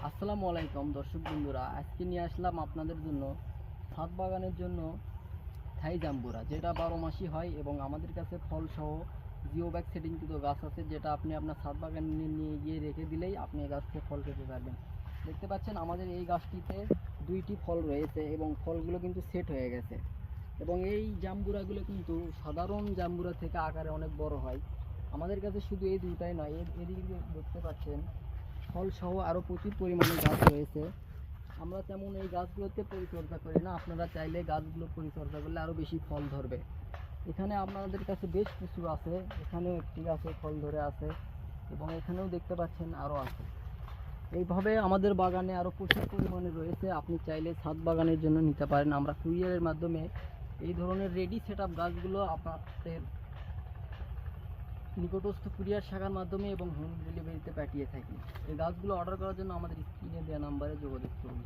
আসসালামু আলাইকুম দর্শক বন্ধুরা, আজকে নিয়ে আসলাম আপনাদের জন্য ছাদ বাগানের জন্য থাই জাম্বুরা, যেটা 12 মাসই হয় এবং আমাদের কাছে ফল সহ জিও ব্যাগ সেটিংকৃত গাছ আছে, যেটা আপনি আপনার ছাদ বাগানে নিয়ে গিয়ে রেখে দিলেই আপনি এই গাছ থেকে ফল খেতে পারবেন। দেখতে পাচ্ছেন আমাদের এই গাছটিতে 2টি ফল রয়েছে এবং ফলগুলো কিন্তু সেট হয়ে গেছে। এবং এই জাম্বুরাগুলো কিন্তু সাধারণ জাম্বুরা থেকে আকারে অনেক বড় হয়। আমাদের কাছে শুধু এই দুটাই নয়, এদিকে দেখতে পাচ্ছেন ফল সহ আরও প্রচুর পরিমাণে গাছ রয়েছে। আমরা তেমন এই গাছগুলোতে পরিচর্যা করি না, আপনারা চাইলে গাছগুলো পরিচর্যা করলে আরও বেশি ফল ধরবে। এখানে আপনাদের কাছে বেশ কিছু আছে, এখানেও একটি গাছে ফল ধরে আছে এবং এখানেও দেখতে পাচ্ছেন আরও আছে। এইভাবে আমাদের বাগানে আরও প্রচুর পরিমাণে রয়েছে, আপনি চাইলে ছাদ বাগানের জন্য নিতে পারেন। আমরা কুরিয়ারের মাধ্যমে এই ধরনের রেডি সেট আপ গাছগুলো আপনাদের নিকটস্থ কুরিয়ার শাখার মাধ্যমে এবং হোম ডেলিভারিতে পাঠিয়ে থাকি। এই গাছগুলো অর্ডার করার জন্য আমাদের স্ক্রিনে দেওয়া নাম্বারে যোগাযোগ করুন।